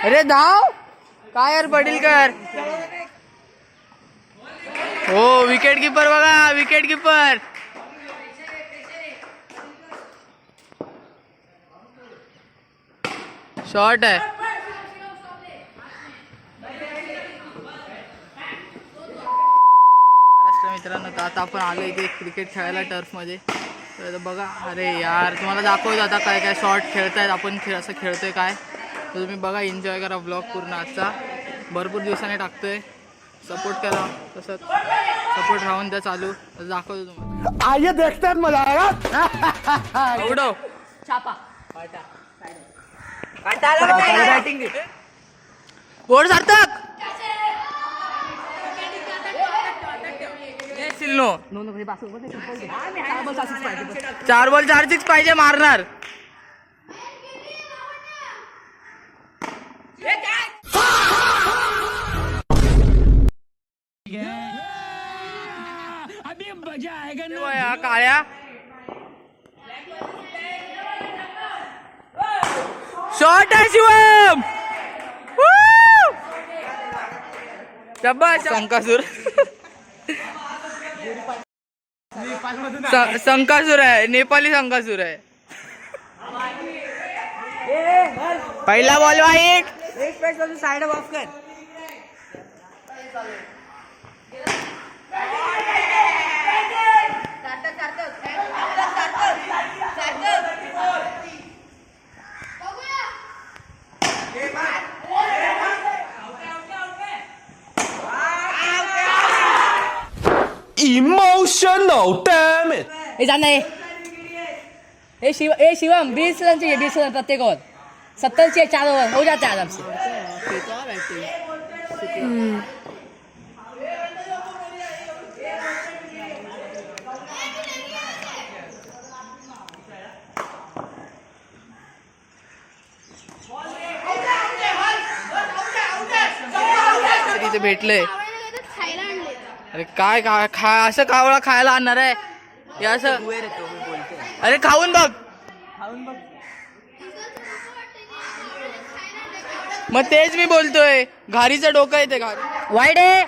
अरे धाव काय यार पडीलकर. हो विकेट कीपर बघा, विकेट कीपर. शॉट आहे. महाराष्ट्र मित्रांनो, आता आपण आलो इथे क्रिकेट खेळायला टर्फ मध्ये. तर बघा, अरे यार तुम्हाला दाखवतो आता काय काय शॉट खेळतायत, आपण असं खेळतोय काय. तर तुम्ही बघा, एन्जॉय करा ब्लॉग पूर्ण आजचा. भरपूर दिवसाने टाकतोय, सपोर्ट करा. तसंच सपोर्ट राहून द्या चालू. तर दाखवतो तुम्हाला. आइए देखते हैं, मजा आएगा. उडव छापा बोर्ड सार्थक. सिल्नो 4 बॉल 4 6 पाहिजे, मारणार. अभी मजा आएगा ना. या काळ्या शॉट आहे शिवम. शब्बास. संकासूर संकासूर आहे, नेपाली संकासूर आहे. पहिला बॉल वाईट. साइड ऑफ कर. Emotional damage. हे जाना हे शिवम 20 रन चाहिए, 20 रन प्रत्येक ओवर. 70 से 4 ओवर हो जाता है आराम से. इथे भेटले. अरे काय खा असं कावळा खायला आणणार आहे हे असं. अरे खाऊन बघ. मग तेच मी बोलतोय, घारीचं डोकं आहे ते. घारी वाइड है.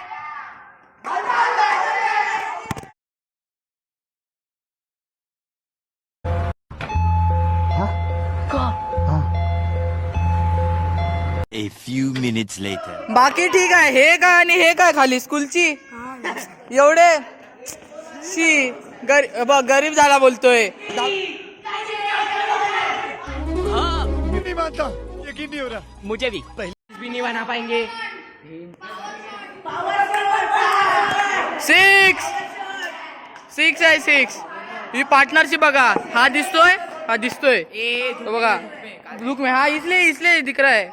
A few minutes later. बाकी ठीक आहे. हे काय आणि हे काय खाली स्कूलची एवढे शी गरीब झाला बोलतोय. मुझे भी नहीं बना पाएंगे. 6 आहे 6. ही पार्टनरशिप बघा. हा दिसतोय, हा दिसतोय. तो बघा लुक में, हा इसले दिख रहा है.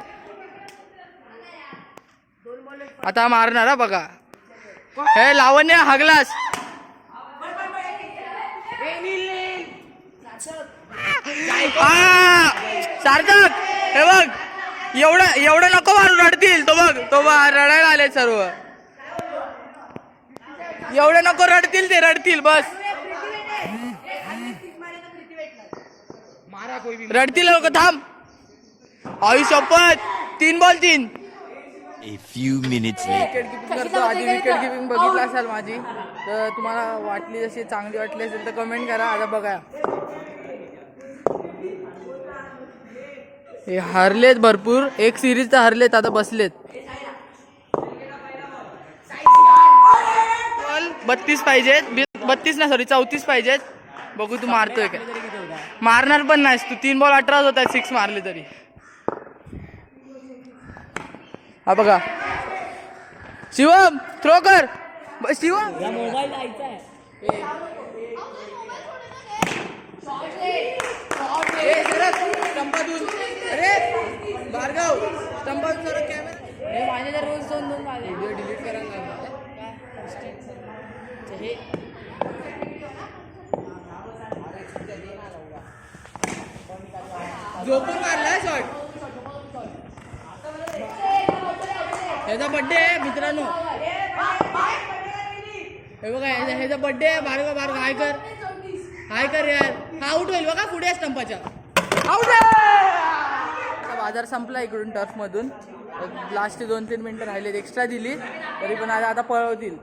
आता मारणार हा बघा. हे लावण्य हगलास. सार्थक हे बघ, एवढं नको मारून, रडतील. तो बघ, तो रडायला आले सर्व. एवढं नको रडतील, ते रडतील बस. रडतील लोक. थांब. आई शपथ. 3 ball 3. A few minutes later. Wicket keeping करतो. आधी विकेट किपिंग बघितलं असाल माझी, तर तुम्हाला वाटली जशी चांगली वाटली असेल तर कमेंट करा. आता बघा, हे हरलेत भरपूर. एक सिरीज तर हरलेत, आता बसलेत. 32 पाहिजेत. 32 ना, सॉरी 34 पाहिजेत. बघू तू मारतोय काय. मारणार पण नाहीस तू. 3 बॉल 18 होत आहेत, 6 मारले तरी. हा बघा, शिवम थ्रो कर. शिवम मोबाईल लायचा आहे. स्टंपातून. अरे भार्गव, स्टंपातून जरा कॅमेरा. माझे तर रोज 2 आले. व्हिडिओ डिलीट करायला लागला. झोपून मारला शॉट. ह्याचा बर्थडे आहे मित्रांनो. हे बघा, ह्याचा बर्थडे आहे. भार्गव हाय कर, हाय कर यार. हा आउट होईल बघा पुढे स्टंपाच्या. आउट. बाजार संपला इकडून टर्फमधून. लास्टचे 2-3 मिनटं राहिलेत, एक्स्ट्रा दिली तरी पण आता पळवतील.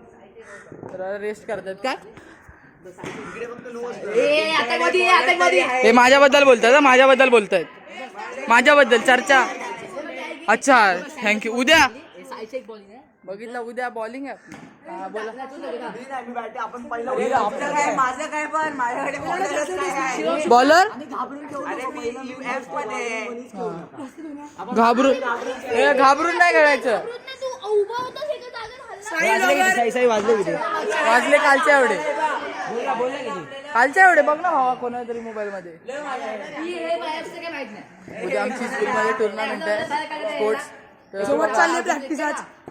तर रेस्ट करतात काय. हे माझ्याबद्दल बोलतात, माझ्याबद्दल बोलतायत, माझ्याबद्दल चर्चा. अच्छा थँक्यू. उद्या बघितलं, उद्या बॉलिंग आहे आपली. हा बोला. बॉलर घाबरून नाही खेळायचं. वाजले कालच्या एवढे, कालच्या एवढे बघ ना भावा कोणा तरी मोबाईल मध्ये. उद्या आमची स्कूलमध्ये टुर्नामेंट आहे स्पोर्ट्स.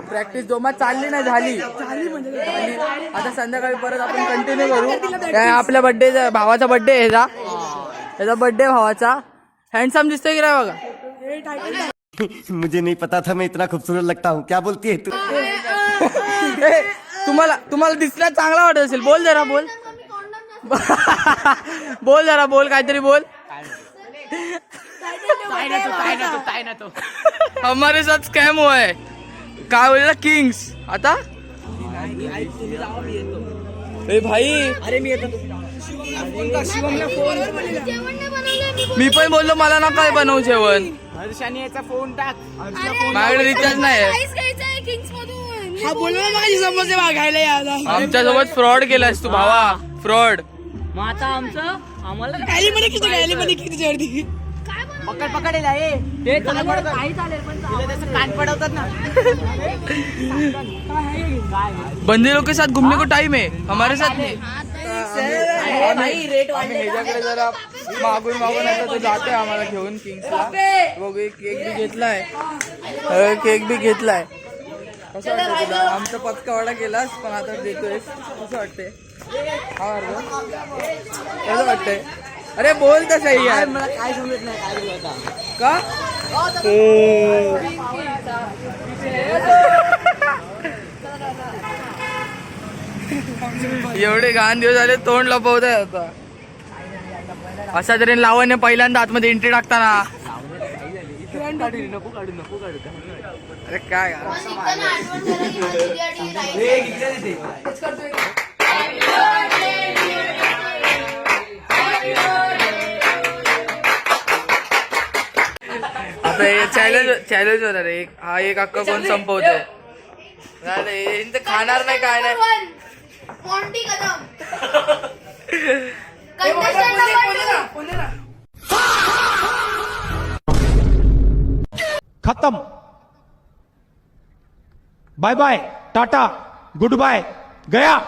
प्रॅक्टिस जोमात चालली नाही, झाली. आता संध्याकाळी परत आपण कंटिन्यू करू. काय आपल्या बर्थडे, भावाचा बर्थडे आहे याचा बर्थडे भावाचा. हँडसम दिसतोय की नाही बघा. मुझे नहीं पता था मैं इतना खूबसूरत लगता हूँ. क्या बोलती है तू? तुम्हाला दिसण्यात चांगला वाटत असेल. बोल जरा, बोल बोल जरा, बोल काहीतरी बोल. हमारे साथ स्कॅम हुआ है. काय बोलला किंग्स आता. ए भाई अरे मी येतो. मी पण बोललो मला ना काय बनवू जेवण. हर्षानीचा फोन टाक. माझ्याकडे रिचार्ज नाही आहे. आमच्यासोबत फ्रॉड केलास तू भावा, फ्रॉड. मग आता आमचं आम्हाला पकड पकडेल आहे ते चालेल पण कान पडवतात ना. बंदी लोक के साथ घूमने को टाइम है, हमारे साथ नहीं. रेट आम्ही ह्याच्याकडे जरा मागून आता तो जातोय आम्हाला घेऊन किंग्सला. बघू केक बी घेतलाय, केक बी घेतलाय. कसं वाटतं तुला? आमचा पचकावाडा केलास पण आता देतोय. कसं वाटतंय? कसं वाटतंय? अरे बोल तर सही यार. मला काय समजत नाही काय बोलता का. एवढे घाण दिवस झाले, तोंड लपवत आहे आता. अशा तरी लावण्य पहिल्यांदा आतमध्ये एंट्री टाकताना. नको काढू नको काढू. अरे काय चॅलेंज होणार आहे. हा एक अक्का कोण संपवतोय. खाणार नाही काय नाही. खत्म. Bye bye, tata, goodbye, गया.